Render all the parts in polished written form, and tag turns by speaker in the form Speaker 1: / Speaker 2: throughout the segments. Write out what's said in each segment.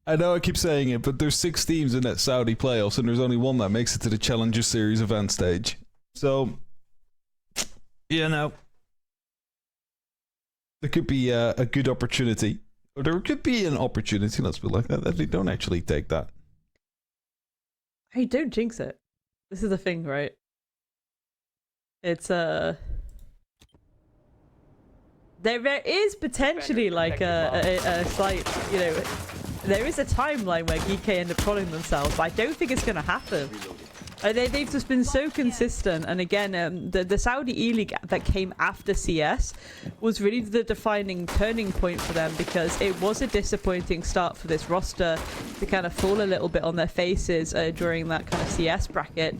Speaker 1: I know I keep saying it, but there's 6 teams in that Saudi playoffs, and there's only one that makes it to the Challenger Series event stage. So, you know, there could be a good opportunity. Or there could be an opportunity, let's put it like that they don't actually take that.
Speaker 2: Hey, don't jinx it. This is the thing, right? It's there is potentially like a slight, you know, there is a timeline where GK end up calling themselves, but I don't think it's gonna happen. They've just been so consistent, and again, the Saudi E-League that came after CS was really the defining turning point for them, because it was a disappointing start for this roster to kind of fall a little bit on their faces during that kind of CS bracket.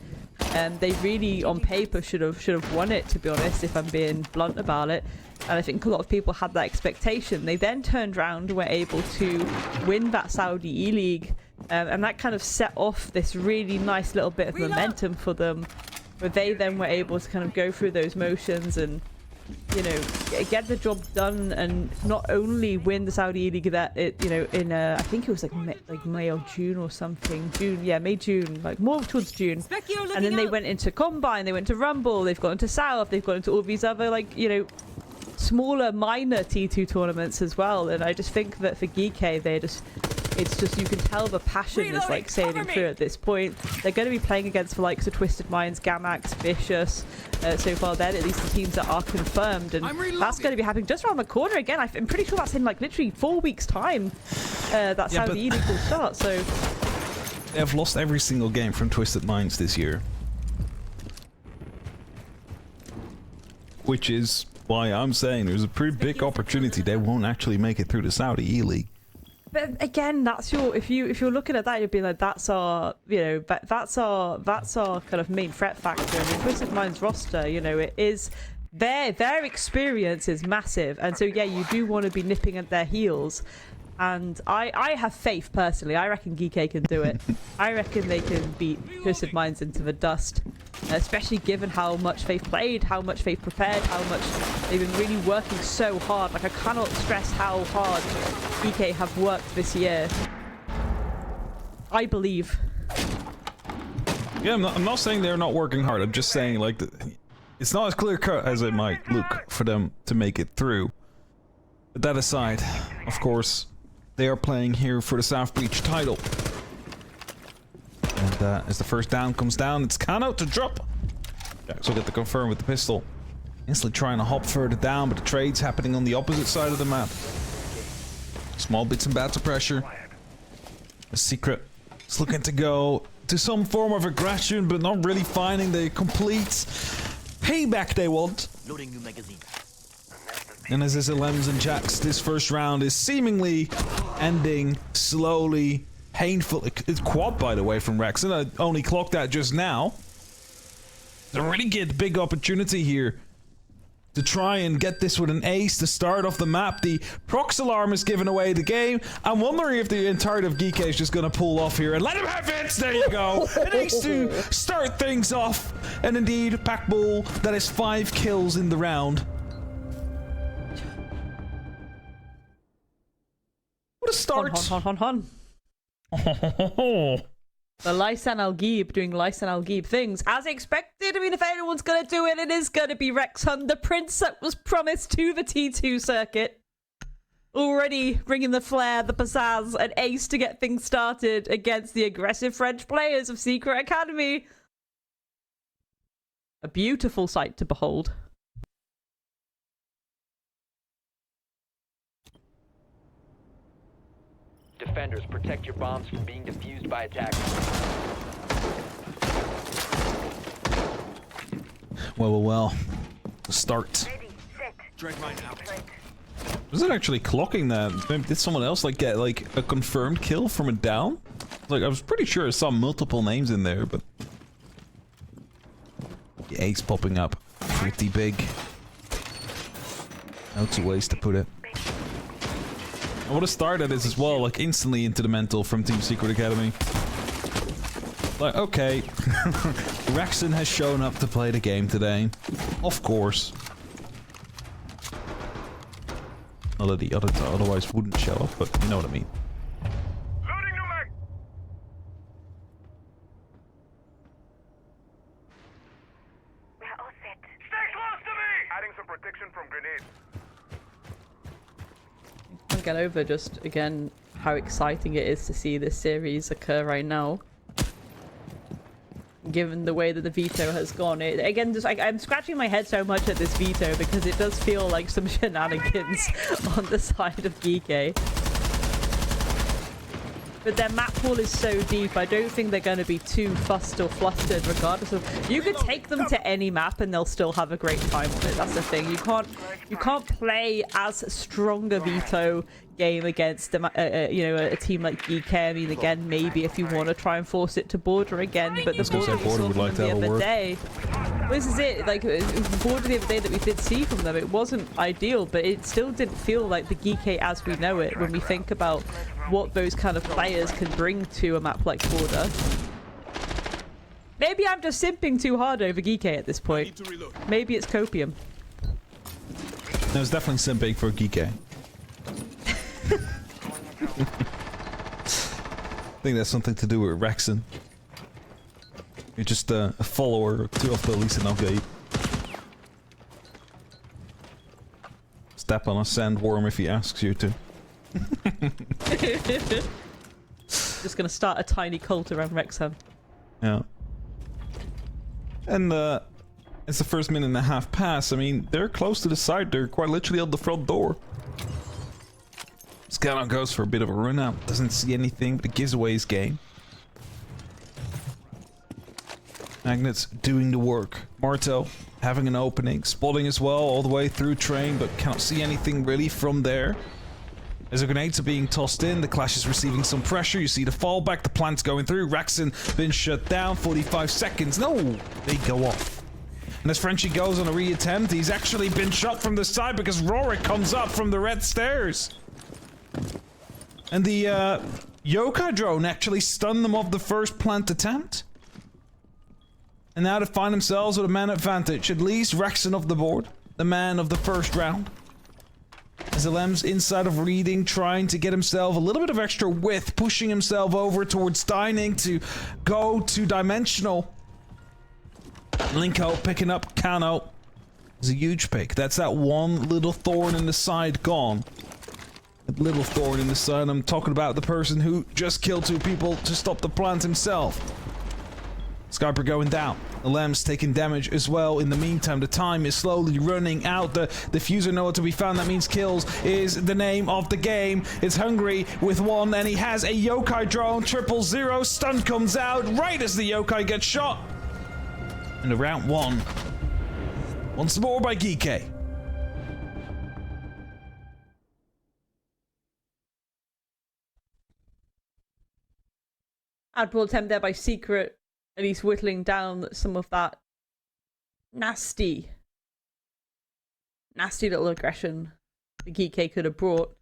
Speaker 2: They really, on paper, should have won it, to be honest, if I'm being blunt about it. And I think a lot of people had that expectation. They then turned around and were able to win that Saudi E-League, and that kind of set off this really nice little bit of momentum for them, where they then were able to kind of go through those motions and, you know, get the job done, and not only win the Saudi E-League that it, you know, in I think it was like May or June or something. May, June, like more towards June. And then they went into Combine, they went to Rumble, they've gone into South, they've gone into all these other, like, you know, smaller minor T2 tournaments as well. And I just think that for GK, it's just, you can tell the passion is like sailing through at this point. They're going to be playing against the likes of Twisted Minds, Gamax, Vicious. So far then, at least the teams that are confirmed, and that's going to be happening just around the corner again. I'm pretty sure that's in like literally 4 weeks time. That Saudi E-League will start. So
Speaker 1: they have lost every single game from Twisted Minds this year, which is why I'm saying there's a pretty big opportunity they won't actually make it through the Saudi E-League.
Speaker 2: But again, that's your, if you're looking at that, you'd be like, that's our, you know, that's our kind of main threat factor. I mean, Twisted Minds roster, you know, it is their experience is massive, and so yeah, you do want to be nipping at their heels. And I have faith personally. I reckon GK can do it. I reckon they can beat Twisted Minds into the dust, especially given how much they've played, how much they've prepared, how much they've been really working so hard. Like, I cannot stress how hard GK have worked this year. I believe.
Speaker 1: Yeah, I'm not saying they're not working hard. I'm just saying, like, it's not as clear cut as it might look for them to make it through. But that aside, of course, they are playing here for the South Breach title. And as the first down comes down, it's Kano to drop. Jax will get the confirm with the pistol. Instantly trying to hop further down, but the trade's happening on the opposite side of the map. Small bits and bats of pressure. A Secret is looking to go to some form of aggression, but not really finding the complete payback they want.
Speaker 3: Loading new magazine.
Speaker 1: And as is Lems and Jax, this first round is seemingly ending slowly, painful. It's quad, by the way, from Rex, and I only clocked that just now. They really get big opportunity here to try and get this with an ace to start off the map. The prox alarm is giving away the game. I'm wondering if the entirety of GK is just going to pull off here and let him have it. There you go. An ace to start things off. And indeed, Pack Bull, that is 5 kills in the round. What a start.
Speaker 2: Hon. The Lysan Al Gheib doing Lysan Al Gheib things as expected. I mean, if anyone's going to do it, it is going to be Rex Hunt, the prince that was promised to the T2 circuit. Already bringing the flair, the pizzazz, an ace to get things started against the aggressive French players of Secret Academy. A beautiful sight to behold.
Speaker 4: Defenders, protect your bombs from being defused by attackers.
Speaker 1: Well. Start. Was it actually clocking that? Did someone else like get like a confirmed kill from a down? Like, I was pretty sure I saw multiple names in there, but the ace popping up pretty big. No two ways to put it. I would have started this as well, like instantly into the mental from Team Secret Academy. Like, okay, Rexon has shown up to play the game today. Of course. Not that the other otherwise wouldn't show up, but you know what I mean.
Speaker 2: can't get over just, again, how exciting it is to see this series occur right now. Given the way that the veto has gone. Again, just I'm scratching my head so much at this veto because it does feel like some shenanigans on the side of Geeky. But their map pool is so deep, I don't think they're going to be too fussed or flustered regardless of... You could take them to any map and they'll still have a great time on it. That's the thing. You can't play as strong a veto game against a team like GK. I mean, again, maybe if you want to try and force it to border again, but the border we saw from them the other day... Well, this is it. Like, the border the other day that we did see from them, it wasn't ideal, but it still didn't feel like the GK as we know it when we think about what those kind of players can bring to a map like Border. Maybe I'm just simping too hard over Geeky at this point. Maybe it's copium.
Speaker 1: No, it's definitely simping for Geeky. I think that's something to do with Rexon. You're just a follower of the Lisa Nogate. Step on a sandworm if he asks you to.
Speaker 2: Just gonna start a tiny cult around Wrexham.
Speaker 1: Yeah. And it's the first minute and a half pass. I mean, they're close to the side. They're quite literally at the front door. Scanner goes for a bit of a run out. Doesn't see anything, but it gives away his game. Magnet's doing the work. Marto having an opening, spotting as well all the way through train, but cannot see anything really from there. As the grenades are being tossed in, the Clash is receiving some pressure. You see the fallback, the plant's going through. Rexon been shut down, 45 seconds. No, they go off. And as Frenchie goes on a reattempt, he's actually been shot from the side because Rorik comes up from the red stairs. And the Yokai drone actually stunned them off the first plant attempt. And now to find themselves with a man advantage. At least Rexon off the board, the man of the first round. As Alem's inside of reading, trying to get himself a little bit of extra width, pushing himself over towards dining to go two-dimensional. Linko picking up Kano. It's a huge pick. That's that one little thorn in the side gone. A little thorn in the side. I'm talking about the person who just killed two people to stop the plant himself. Skyper going down. Alem's taking damage as well. In the meantime, the time is slowly running out. The diffuser nowhere to be found. That means kills is the name of the game. It's Hungry with one, and he has a Yokai drone. 000. Stun comes out right as the Yokai gets shot. And the round one. Once more by Geeky.
Speaker 2: Admiral attempt there by Secret. At least whittling down some of that nasty little aggression the Geeky could have brought.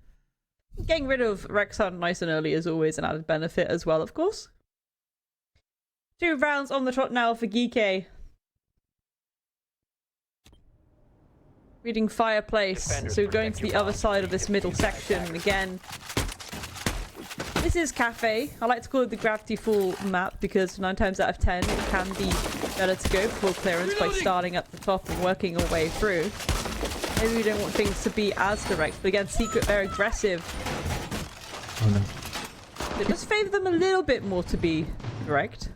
Speaker 2: Getting rid of Rexon nice and early is always an added benefit as well, of course. 2 rounds on the trot now for Geeky. Reading Fireplace, so going to the other side of this middle section again. This is Cafe. I like to call it the Gravity Fall map because 9 times out of 10 it can be better to go full clearance by starting at the top and working your way through. Maybe we don't want things to be as direct, but again, Secret very aggressive.
Speaker 1: Oh no.
Speaker 2: It does favour them a little bit more to be direct.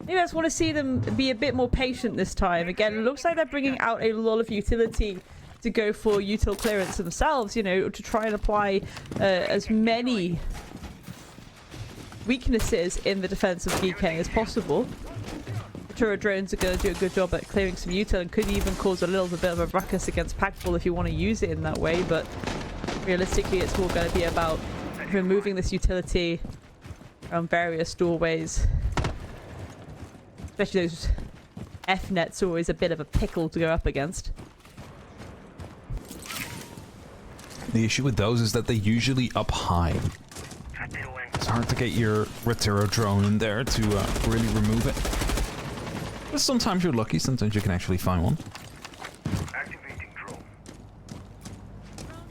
Speaker 2: Maybe I just want to see them be a bit more patient this time. Again, it looks like they're bringing out a lot of utility to go for util clearance themselves, you know, to try and apply as many weaknesses in the defense of GK as possible. The turret drones are going to do a good job at clearing some util and could even cause a little bit of a ruckus against Packball if you want to use it in that way, but realistically it's all going to be about removing this utility around various doorways. Especially those F-nets are always a bit of a pickle to go up against.
Speaker 1: The issue with those is that they're usually up high. It's hard to get your Retiro drone in there to really remove it. But sometimes you're lucky, sometimes you can actually find one.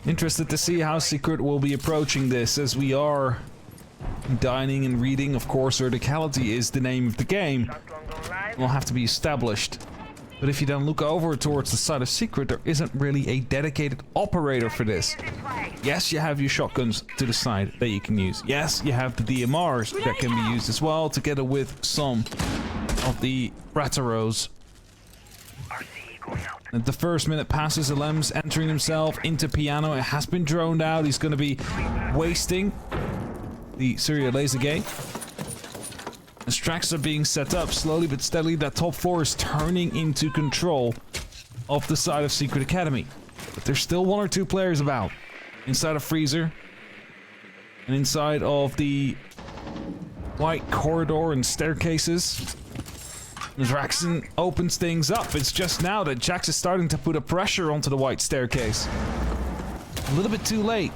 Speaker 1: Interested to see how Secret will be approaching this, as we are dining and reading. Of course, verticality is the name of the game. Will have to be established. But if you then look over towards the side of Secret, there isn't really a dedicated operator for this. Yes, you have your shotguns to the side that you can use. Yes, you have the DMRs that can be used as well, together with some of the Brataros. And the first minute passes, Alem's entering himself into Piano. It has been droned out. He's going to be wasting the Syria laser gate. As tracks are being set up slowly but steadily, that top floor is turning into control of the side of Secret Academy. But there's still one or two players about. Inside of Freezer. And inside of the white corridor and staircases. As Raxon opens things up, it's just now that Jax is starting to put a pressure onto the white staircase. A little bit too late.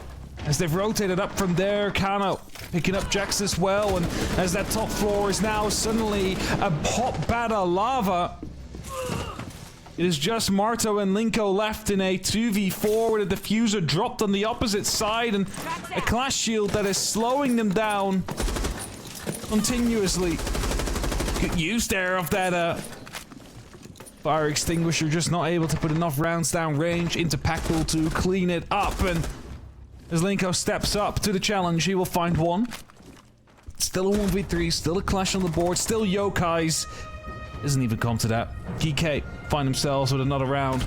Speaker 1: As they've rotated up from there, Kano picking up Jax as well, and as that top floor is now suddenly a hot bat of lava. It is just Marto and Linko left in a 2v4 with a diffuser dropped on the opposite side and a clash shield that is slowing them down continuously. Good use there of that fire extinguisher, just not able to put enough rounds down range into Packbull to clean it up. And as Linko steps up to the challenge, he will find one. Still a 1v3, still a clash on the board, still yokais. Doesn't even come to that. GK find themselves with another round.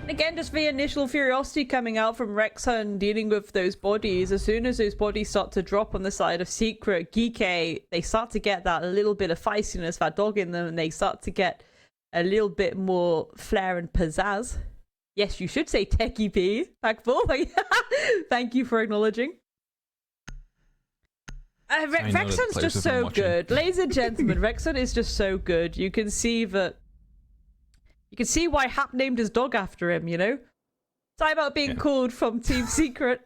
Speaker 2: Again, just the initial curiosity coming out from Rexon dealing with those bodies. As soon as those bodies start to drop on the side of Secret, Geeke, they start to get that little bit of feistiness, that dog in them, and they start to get a little bit more flair and pizzazz. Yes, you should say Techie P, Packbull. Thank you for acknowledging. Rexon's just so good. Ladies and gentlemen, Rexon is just so good. You can see that. You can see why Hap named his dog after him, you know? Time about being called from Team Secret.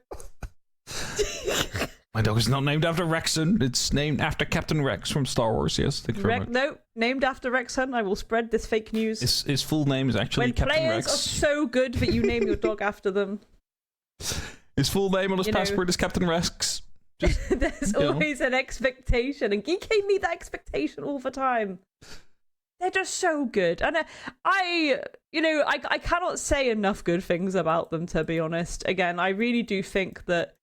Speaker 1: My dog is not named after Rexon. It's named after Captain Rex from Star Wars, yes. Thank you very much.
Speaker 2: No, named after Rexon. I will spread this fake news.
Speaker 1: His full name is actually Captain Rex.
Speaker 2: When players are so good that you name your dog after them.
Speaker 1: His full name on his passport is Captain Rex.
Speaker 2: There's always an expectation, and Geeky meet that expectation all the time. They're just so good, and I cannot say enough good things about them, to be honest. Again, I really do think that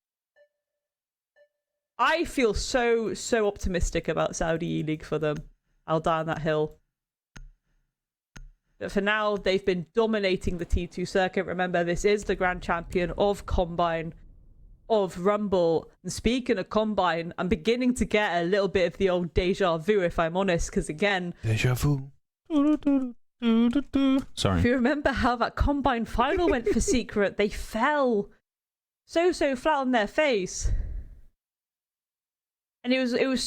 Speaker 2: I feel so optimistic about Saudi E-League for them. I'll die on that hill. But for now, they've been dominating the T2 circuit. Remember, this is the Grand Champion of Combine, of Rumble. And speaking of Combine, I'm beginning to get a little bit of the old deja vu, if I'm honest, because again,
Speaker 1: deja vu. Sorry.
Speaker 2: If you remember how that Combine final went for Secret, they fell so flat on their face, and it was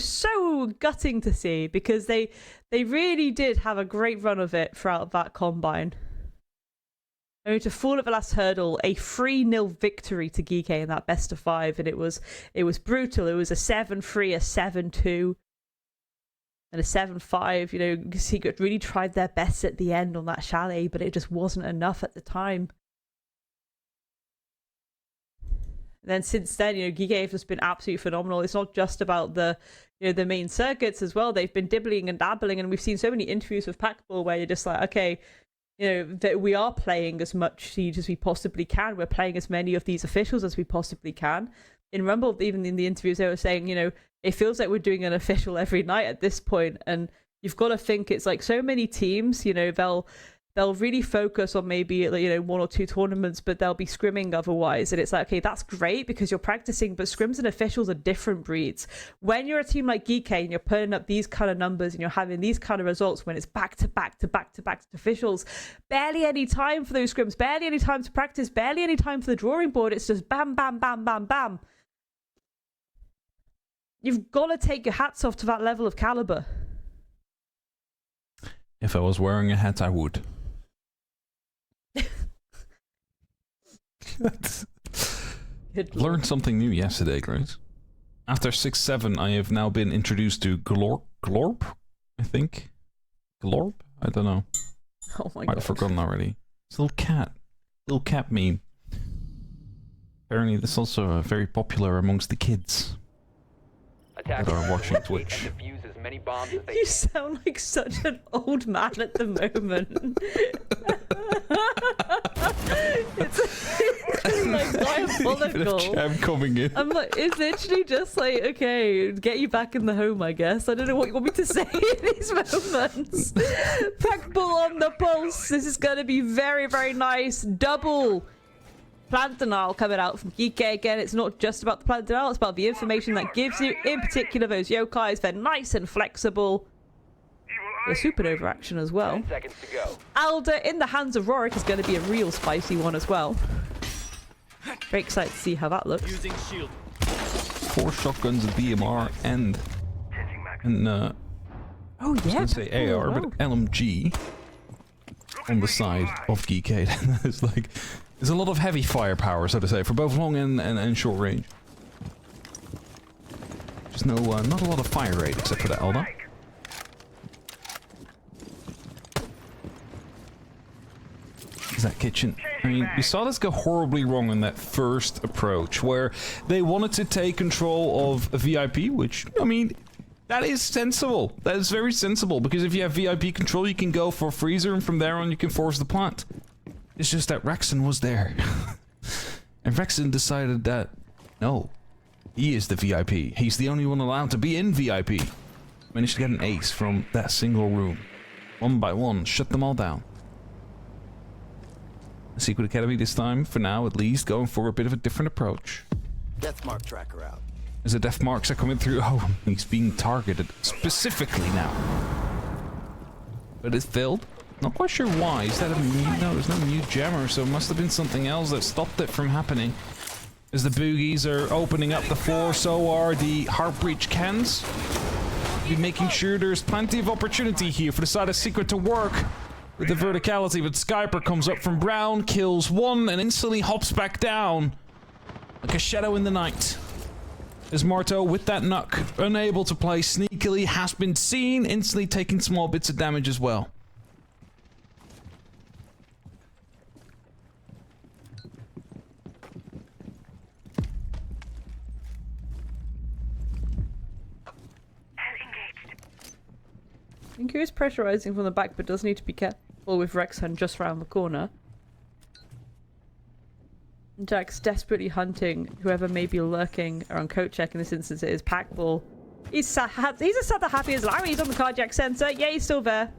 Speaker 2: so gutting to see, because they really did have a great run of it throughout that Combine. Only to fall at the last hurdle, a 3-0 victory to Geeke in that best of 5, and it was brutal. It was a 7-3, a 7-2, and a 7-5. You know, Secret really tried their best at the end on that chalet, but it just wasn't enough at the time. And then since then, you know, Geeke have just been absolutely phenomenal. It's not just about the main circuits as well. They've been dibbling and dabbling, and we've seen so many interviews with Packbull where you're just like, okay, you know, that we are playing as much Siege as we possibly can. We're playing as many of these officials as we possibly can. In Rumble, even in the interviews, they were saying, you know, it feels like we're doing an official every night at this point. And you've got to think, it's like so many teams, you know, they'll really focus on maybe, you know, 1 or 2 tournaments, but they'll be scrimming otherwise. And it's like, okay, that's great because you're practicing, but scrims and officials are different breeds. When you're a team like Geeke and you're putting up these kind of numbers and you're having these kind of results, when it's back to back to back to back to officials, barely any time for those scrims, barely any time to practice, barely any time for the drawing board. It's just bam, bam, bam, bam, bam. You've got to take your hats off to that level of caliber.
Speaker 1: If I was wearing a hat, I would. Learned something new yesterday, guys. After 6-7, I have now been introduced to Glorp, I think. Glorp? I don't know.
Speaker 2: Oh my god.
Speaker 1: I've forgotten already. It's a little cat meme. Apparently, this is also very popular amongst the kids that are watching Twitch.
Speaker 4: many bombs as they
Speaker 2: You
Speaker 4: can.
Speaker 2: sound like such an old man at the moment. it's like diabolical.
Speaker 1: Jam coming in.
Speaker 2: I'm like, it's literally just like, okay, get you back in the home, I guess. I don't know what you want me to say in these moments. Pack bull on the pulse. This is going to be very, very nice. Double plant denial coming out from Geeky. Again, it's not just about the plant denial, it's about the information that gives you, in particular, those yokais. They're nice and flexible. The supernova action as well.
Speaker 4: 10 seconds to go.
Speaker 2: Alder in the hands of Rorik is going to be a real spicy one as well. Very excited to see how that looks.
Speaker 3: Using shield.
Speaker 1: 4 shotguns, a DMR, and
Speaker 2: Oh yeah,
Speaker 1: I was gonna say AR, but LMG on the side of Geekade. It's like there's a lot of heavy firepower, so to say, for both long and short range. There's no not a lot of fire rate except for that Elda. Is that kitchen? I mean, we saw this go horribly wrong in that first approach, where they wanted to take control of a VIP, which, I mean, that is sensible. That is very sensible, because if you have VIP control, you can go for a freezer, and from there on, you can force the plant. It's just that Rexon was there. And Rexon decided that, no, he is the VIP. He's the only one allowed to be in VIP. Managed to get an ace from that single room. One by one, shut them all down. Secret Academy this time, for now at least, going for a bit of a different approach.
Speaker 3: Death mark tracker out.
Speaker 1: As the death marks are coming through, oh, he's being targeted specifically now. But it's failed. Not quite sure why. Is that a mute? No, there's no mute jammer, so it must have been something else that stopped it from happening. As the boogies are opening up the floor, so are the heart breach cans. Be making sure there's plenty of opportunity here for the side of Secret to work with the verticality, but Skyper comes up from Brown, kills one, and instantly hops back down like a shadow in the night. As Marto, with that nuck, unable to play sneakily, has been seen, instantly taking small bits of damage as well.
Speaker 2: Inku is pressurizing from the back, but does need to be careful with Rexon just round the corner. Jack's desperately hunting whoever may be lurking around coat check. In this instance, it is Packball. He's as sad the happy as Larry. He's on the cardiac sensor. Yeah, he's still there.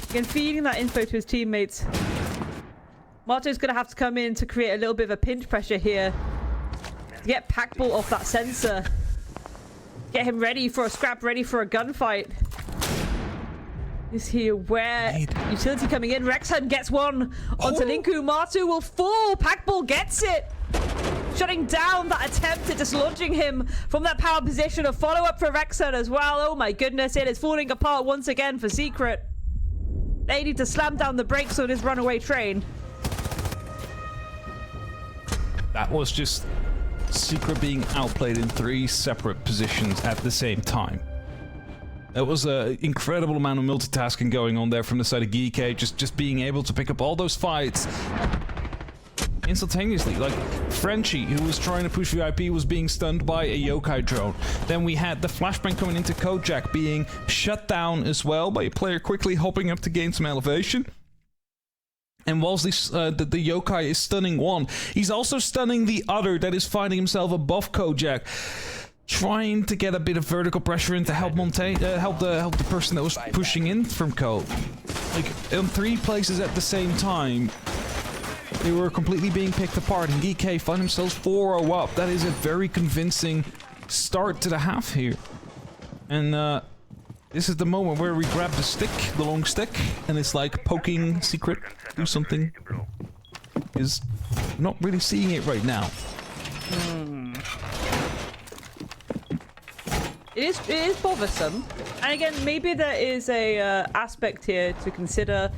Speaker 2: Again, feeding that info to his teammates. Marto's going to have to come in to create a little bit of a pinch pressure here to get Packball off that sensor. Get him ready for a scrap, ready for a gunfight. Is he aware? Utility coming in. Rexon gets one onto Linku. Martu will fall. Packball gets it. Shutting down that attempt at dislodging him from that power position. A follow-up for Rexon as well. Oh my goodness, it is falling apart once again for Secret. They need to slam down the brakes on his runaway train.
Speaker 1: That was just Secret being outplayed in 3 separate positions at the same time. There was an incredible amount of multitasking going on there from the side of Geeky, just being able to pick up all those fights instantaneously. Like, Frenchie, who was trying to push VIP, was being stunned by a yokai drone. Then we had the flashbang coming into Kojak being shut down as well by a player quickly hopping up to gain some elevation. And whilst this, the yokai is stunning one, he's also stunning the other that is finding himself above Kojak, trying to get a bit of vertical pressure in to help help the person that was pushing in from Ko. Like, in 3 places at the same time, they were completely being picked apart, and DK find themselves 4-0 up. That is a very convincing start to the half here. And this is the moment where we grab the stick, the long stick, and it's like poking Secret, do something. Is not really seeing it right now.
Speaker 2: It is bothersome, and again, maybe there is a aspect here to consider.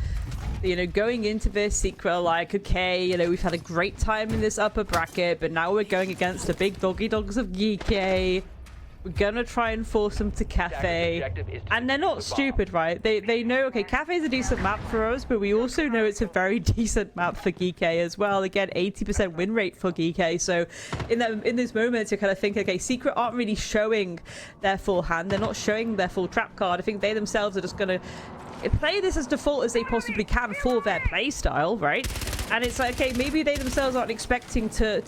Speaker 2: You know, going into this Secret, like, okay, you know, we've had a great time in this upper bracket, but now we're going against the big doggy dogs of Geeky. We're gonna try and force them to Cafe. And they're not stupid, right? They know, okay, Cafe is a decent map for us, but we also know it's a very decent map for Geeky as well. Again, 80% win rate for Geeky. So in those moments, you kind of think, okay, Secret aren't really showing their full hand. They're not showing their full trap card. I think they themselves are just gonna play this as default as they possibly can for their play style, right? And it's like, okay, maybe they themselves aren't expecting to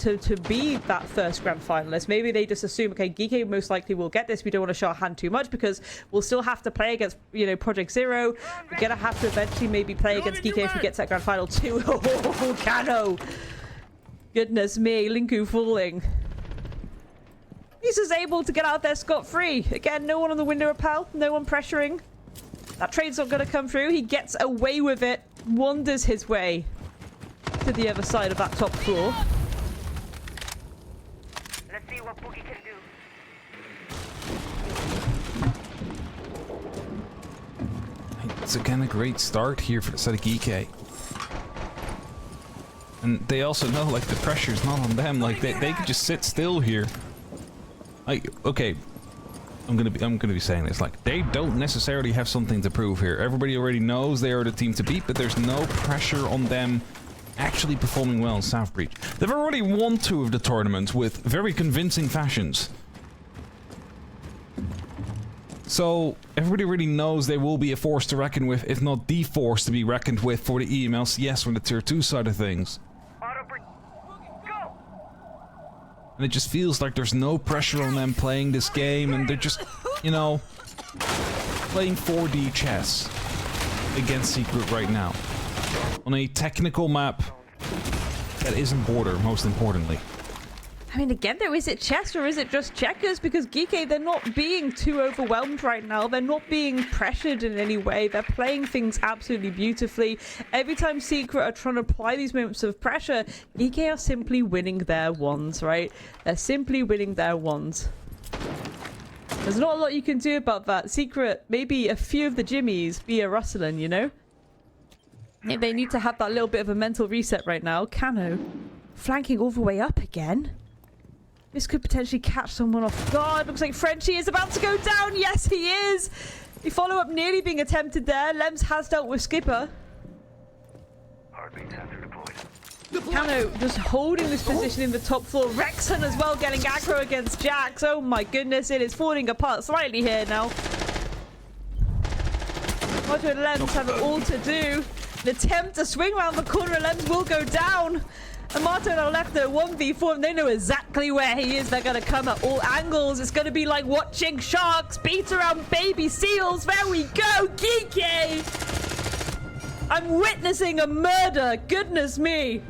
Speaker 2: be that first grand finalist. Maybe they just assume, okay, Geeky most likely will get this. We don't want to show our hand too much because we'll still have to play against, you know, Project Zero. We're gonna have to eventually maybe play against Geeky if we get to that grand final too. Oh, Kano! Goodness me, Linku falling. He's just able to get out there scot-free. Again, no one on the window repel, no one pressuring. That trade's not going to come through. He gets away with it, wanders his way to the other side of that top floor.
Speaker 5: Let's see what Boogie can do.
Speaker 1: It's again a great start here for the side of Geeky. And they also know, like, the pressure's not on them. Like, they could just sit still here. Like, okay, I'm gonna be saying this. Like, they don't necessarily have something to prove here. Everybody already knows they are the team to beat, but there's no pressure on them actually performing well in South Breach. They've already won 2 of the tournaments with very convincing fashions. So everybody really knows they will be a force to reckon with, if not the force to be reckoned with for the EMLCS from the Tier 2 side of things.
Speaker 5: Go!
Speaker 1: And it just feels like there's no pressure on them playing this game, and they're just, you know, playing 4D chess against Secret right now. On a technical map that isn't Border, most importantly.
Speaker 2: I mean, again, though, is it chess or is it just checkers? Because Geeky, they're not being too overwhelmed right now. They're not being pressured in any way. They're playing things absolutely beautifully. Every time Secret are trying to apply these moments of pressure, Geeky are simply winning their ones, right? They're simply winning their ones. There's not a lot you can do about that. Secret, maybe a few of the Jimmies be a rustling, you know? They need to have that little bit of a mental reset right now. Kano flanking all the way up again. This could potentially catch someone off guard. Looks like Frenchie is about to go down. Yes, he is. The follow-up nearly being attempted there. Lems has dealt with Skipper.
Speaker 5: Heartbeat sensor deployed.
Speaker 2: Kano just holding this position in the top floor. Rexon as well getting aggro against Jax. Oh my goodness, it is falling apart slightly here now. Roger and Lems have it all to do. An attempt to swing around the corner, and Lems will go down. Amato now left there 1v4, and they know exactly where he is. They're going to come at all angles. It's going to be like watching sharks beat around baby seals. There we go, Geeky! I'm witnessing a murder. Goodness me.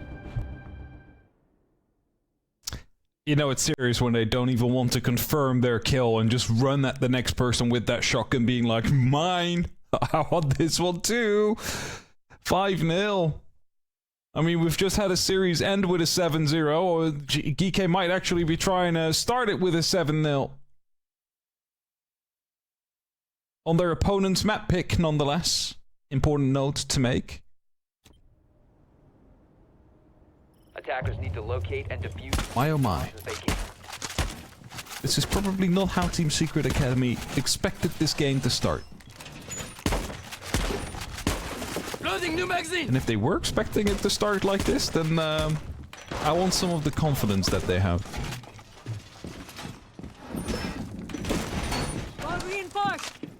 Speaker 1: You know it's serious when they don't even want to confirm their kill and just run at the next person with that shotgun being like, mine! I want this one too! 5-0. I mean, we've just had a series end with a 7-0, or Geeky might actually be trying to start it with a 7-0. On their opponent's map pick, nonetheless. Important note to make.
Speaker 4: Attackers need to locate and defuse.
Speaker 1: My oh my.
Speaker 4: As they can.
Speaker 1: This is probably not how Team Secret Academy expected this game to start.
Speaker 6: New magazine.
Speaker 1: And if they were expecting it to start like this, then I want some of the confidence that they have.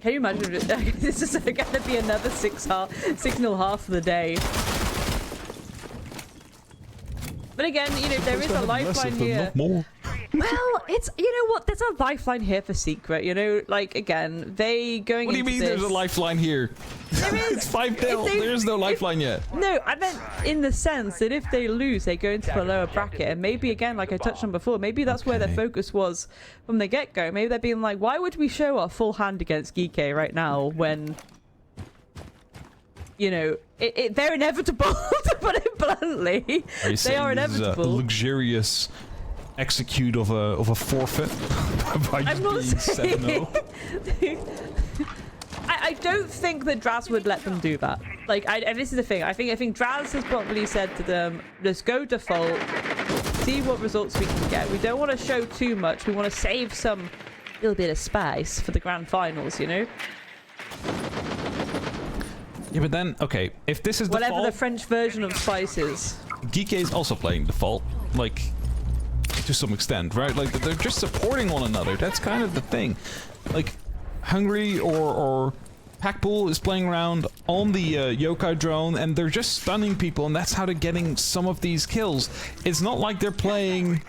Speaker 2: Can you imagine if this is going to be another 6-0 half of the day? But again, you know, there is a lifeline here.
Speaker 1: Not more.
Speaker 2: Well, it's, you know what, there's a lifeline here for Secret, you know, like, again, they going
Speaker 1: What do you
Speaker 2: into
Speaker 1: mean
Speaker 2: this,
Speaker 1: there's a lifeline here?
Speaker 2: There is.
Speaker 1: It's 5-0. There's no lifeline yet.
Speaker 2: No, I meant in the sense that if they lose, they go into a lower bracket, and maybe, again, like I touched on before, maybe that's where their focus was from the get-go. Maybe they're being like, why would we show our full hand against Geeky right now when, you know, they're inevitable, to put it bluntly.
Speaker 1: Are you
Speaker 2: They are
Speaker 1: saying this is a
Speaker 2: inevitable.
Speaker 1: luxurious execute of a forfeit by
Speaker 2: I'm
Speaker 1: just
Speaker 2: not
Speaker 1: being
Speaker 2: saying.
Speaker 1: 7-0?
Speaker 2: I don't think that Draz would let them do that. Like, and this is the thing. I think Draz has probably said to them, "Let's go default, see what results we can get. We don't want to show too much. We want to save some little bit of spice for the grand finals, you know?
Speaker 1: Yeah, but then, okay, if this is
Speaker 2: Whatever
Speaker 1: default,
Speaker 2: the French version of spice is.
Speaker 1: Geek is also playing default, like, to some extent, right? Like, they're just supporting one another. That's kind of the thing. Like, Hungry or Packpool is playing around on the yokai drone, and they're just stunning people, and that's how they're getting some of these kills. It's not like they're playing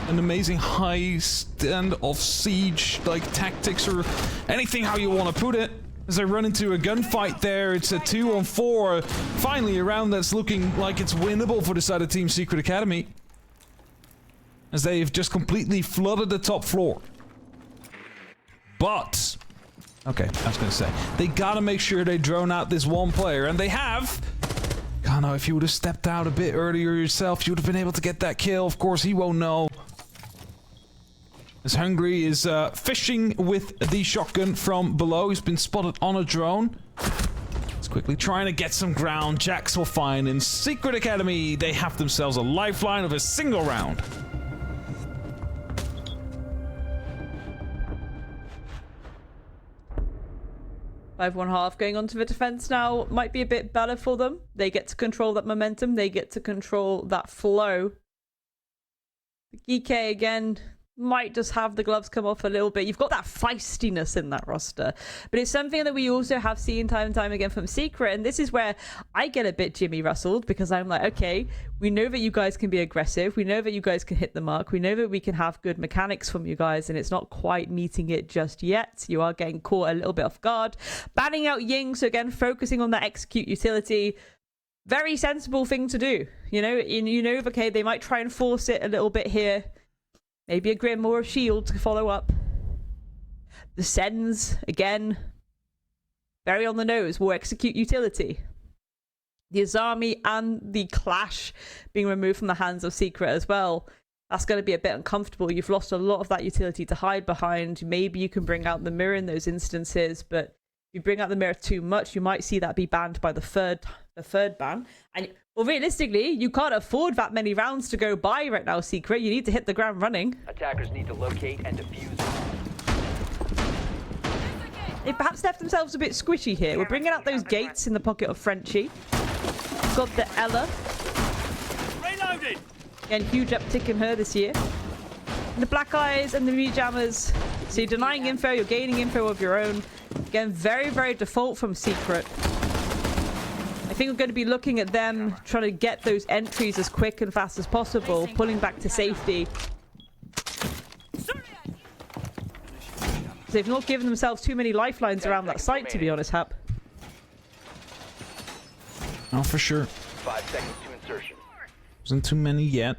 Speaker 1: an amazing high stand-off siege, like, tactics or anything how you want to put it. As they run into a gunfight there, it's a 2-on-4. Finally, a round that's looking like it's winnable for the side of Team Secret Academy. As they've just completely flooded the top floor. But, okay, I was gonna say, they gotta make sure they drone out this one player, and they have. God, no, if you would have stepped out a bit earlier yourself, you would have been able to get that kill. Of course, he won't know. As Hungry is fishing with the shotgun from below. He's been spotted on a drone. He's quickly trying to get some ground. Jax will find in Secret Academy. They have themselves a lifeline of a single round.
Speaker 2: Five 1/2 going on to the defense now might be a bit better for them. They get to control that momentum. They get to control that flow. The GK again might just have the gloves come off a little bit. You've got that feistiness in that roster, but it's something that we also have seen time and time again from Secret, and this is where I get a bit Jimmy Russelled, because I'm like, okay, we know that you guys can be aggressive, we know that you guys can hit the mark, we know that we can have good mechanics from you guys, and it's not quite meeting it just yet. You are getting caught a little bit off guard. Banning out Ying, so again, focusing on that execute utility. Very sensible thing to do, you know, okay, they might try and force it a little bit here. Maybe a Grim or a Shield to follow up. The Sens, again, very on the nose, will execute utility. The Azami and the Clash being removed from the hands of Secret as well. That's going to be a bit uncomfortable. You've lost a lot of that utility to hide behind. Maybe you can bring out the mirror in those instances, but if you bring out the mirror too much, you might see that be banned by the third ban. And well, realistically, you can't afford that many rounds to go by right now, Secret. You need to hit the ground running.
Speaker 4: Attackers need to locate and defuse.
Speaker 2: They perhaps left themselves a bit squishy here. We're bringing out those gates in the pocket of Frenchie. We've got the Ella.
Speaker 6: Reloaded!
Speaker 2: Again, huge uptick in her this year. And the Black Eyes and the Meat Jammers. So you're denying info, you're gaining info of your own. Again, very, very default from Secret. I think we're going to be looking at them trying to get those entries as quick and fast as possible, pulling back to safety. They've not given themselves too many lifelines around that site, to be honest, Hap.
Speaker 1: Oh, for sure.
Speaker 4: 5 seconds to insertion.
Speaker 1: Wasn't too many yet.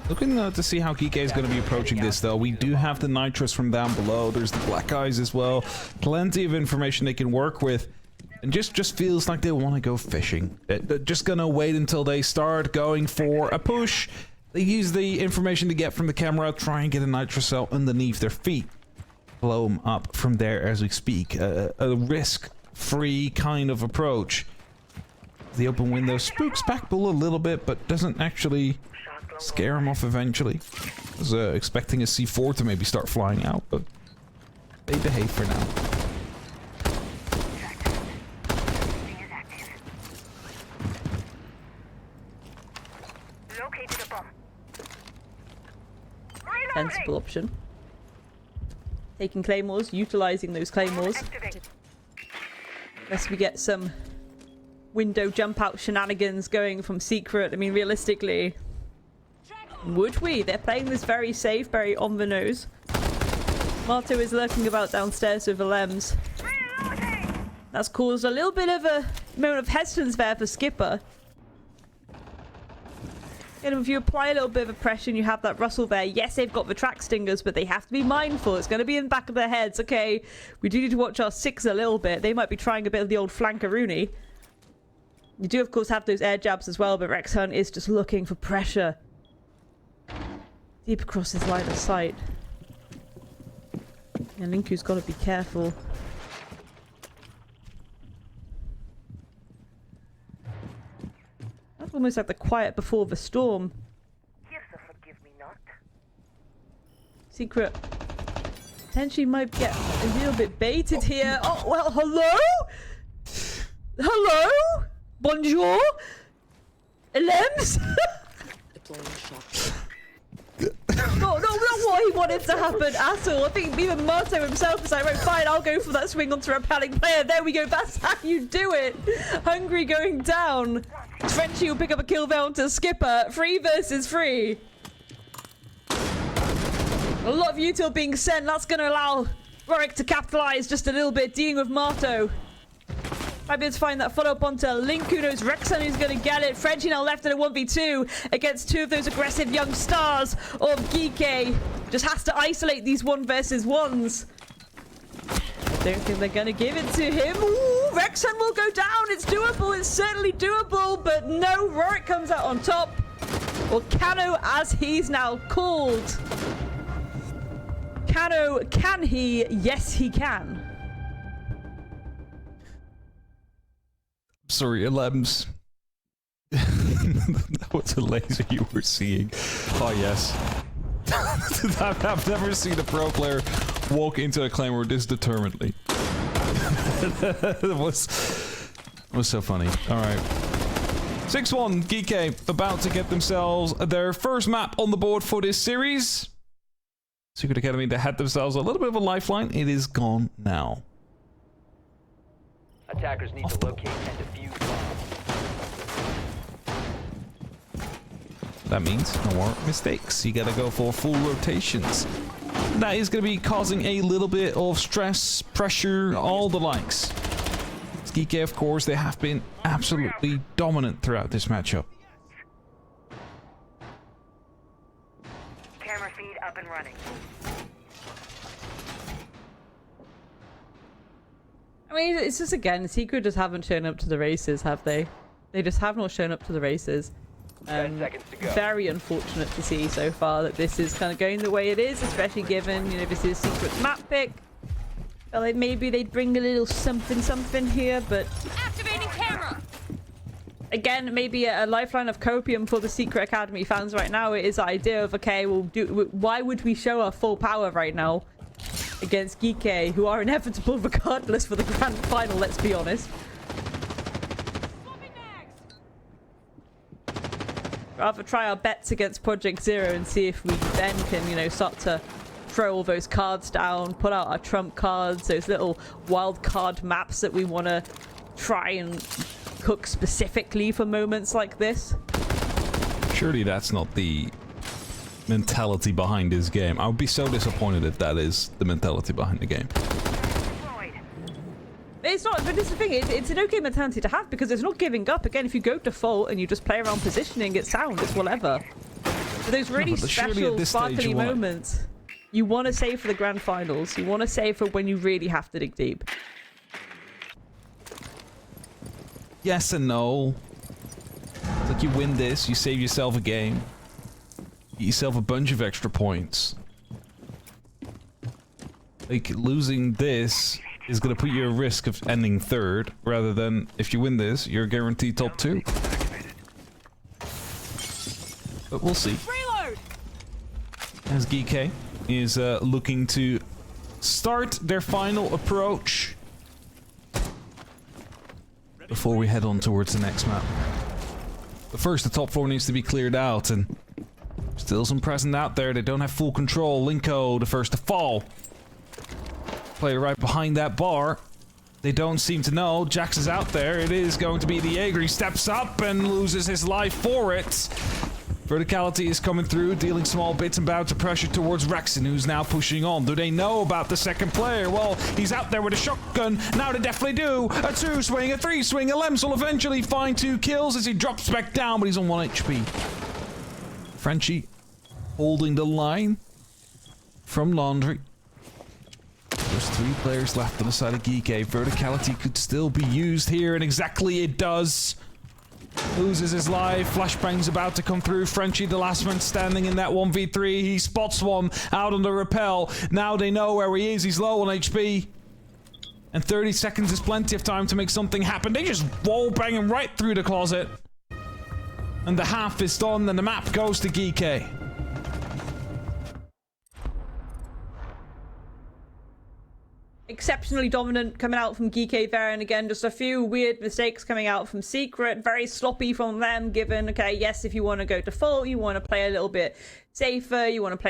Speaker 1: Looking to see how Geek is going to be approaching this, though. We do have the Nitrous from down below. There's the Black Eyes as well. Plenty of information they can work with. And just feels like they want to go fishing. They're just going to wait until they start going for a push. They use the information to get from the camera, try and get a Nitrous cell underneath their feet. Blow them up from there as we speak. A risk-free kind of approach. The open window spooks Packbull a little bit, but doesn't actually scare him off eventually. I was expecting a C4 to maybe start flying out, but they behave for now.
Speaker 5: Located a bomb.
Speaker 2: Sensible option. Taking claymores, utilizing those claymores. Unless we get some window jump out shenanigans going from Secret. I mean, realistically, would we? They're playing this very safe, very on the nose. Marto is lurking about downstairs with the Lems. That's caused a little bit of a moment of hesitance there for Skipper. And if you apply a little bit of pressure and you have that Russell there, yes, they've got the track stingers, but they have to be mindful. It's going to be in the back of their heads. Okay, we do need to watch our 6 a little bit. They might be trying a bit of the old flankaroonie. You do, of course, have those air jabs as well, but Rex Hunt is just looking for pressure. Deep across his line of sight. And Linku's got to be careful. That's almost like the quiet before the storm.
Speaker 5: Here's a forgive me not.
Speaker 2: Secret potentially might get a little bit baited here. Oh, well, hello? Hello? Bonjour? Lems? No, not what he wanted to happen at all. I think even Marto himself was like, right, fine, I'll go for that swing onto a repelling player. There we go, that's how you do it. Hungry going down. Frenchie will pick up a kill there onto Skipper. 3 versus 3. A lot of util being sent. That's going to allow Rorik to capitalize just a little bit, dealing with Marto. Might be able to find that follow-up onto Link. Who knows? Rexon who's going to get it. Frenchie now left in a 1v2 against 2 of those aggressive young stars of Geeky. Just has to isolate these 1 versus 1s. I don't think they're going to give it to him. Ooh, Rexon will go down. It's doable. It's certainly doable. But no, Rorik comes out on top. Or Cano, as he's now called. Cano, can he? Yes, he can.
Speaker 1: Sorry, Lems. That was a laser you were seeing. Oh, yes. I've never seen a pro player walk into a claymore this determinedly. It was so funny. Alright. 6-1, Geeky about to get themselves their first map on the board for this series. Secret Academy, they had themselves a little bit of a lifeline. It is gone now.
Speaker 4: Attackers need to locate and defuse bombs.
Speaker 1: That means no more mistakes. You gotta go for full rotations. That is gonna be causing a little bit of stress, pressure, all the likes. Geeky, of course, they have been absolutely dominant throughout this matchup.
Speaker 5: Camera feed up and running.
Speaker 2: I mean, it's just, again, Secret just haven't shown up to the races, have they? They just have not shown up to the races.
Speaker 4: 10 seconds to go.
Speaker 2: Very unfortunate to see so far that this is kind of going the way it is, especially given, you know, this is Secret's map pick. Felt like maybe they'd bring a little something here, but...
Speaker 7: Activating camera!
Speaker 2: Again, maybe a lifeline of copium for the Secret Academy fans right now. It is the idea of, okay, why would we show our full power right now against Geeky, who are inevitable regardless for the grand final, let's be honest. Rather try our bets against Project Zero and see if we then can, you know, start to throw all those cards down, put out our trump cards, those little wild card maps that we want to try and cook specifically for moments like this.
Speaker 1: Surely that's not the mentality behind this game. I would be so disappointed if that is the mentality behind the game.
Speaker 2: It's not, but this is the thing, it's an okay mentality to have because it's not giving up. Again, if you go default and you just play around positioning, it's sound, it's whatever. But those really special, sparkly moments, you want to save for the grand finals. You want to save for when you really have to dig deep.
Speaker 1: Yes and no. It's like you win this, you save yourself a game. Get yourself a bunch of extra points. Like, losing this is going to put you at risk of ending 3rd, rather than if you win this, you're guaranteed top 2. But we'll see.
Speaker 7: Reload!
Speaker 1: As Geeky is looking to start their final approach before we head on towards the next map. But first, the top 4 needs to be cleared out, and still some present out there. They don't have full control. Linko, the first to fall. Player right behind that bar. They don't seem to know. Jax is out there. It is going to be the Jaeger. He steps up and loses his life for it. Verticality is coming through, dealing small bits and bouts of pressure towards Rexon, who's now pushing on. Do they know about the second player? Well, he's out there with a shotgun. Now they definitely do. A 2 swing, a 3 swing. A Lems will eventually find 2 kills as he drops back down, but he's on 1 HP. Frenchie holding the line from Laundry. There's 3 players left on the side of Geeky. Verticality could still be used here, and exactly it does. Loses his life. Flashbang's about to come through. Frenchie, the last man standing in that 1v3. He spots one out on the rappel. Now they know where he is. He's low on HP. And 30 seconds is plenty of time to make something happen. They just wall bang him right through the closet. And the half is done, and the map goes to Geeky.
Speaker 2: exceptionally dominant coming out from GK there, and again, just a few weird mistakes coming out from Secret. Very sloppy from them, given, okay, yes, if you want to go default, you want to play a little bit safer, you want to play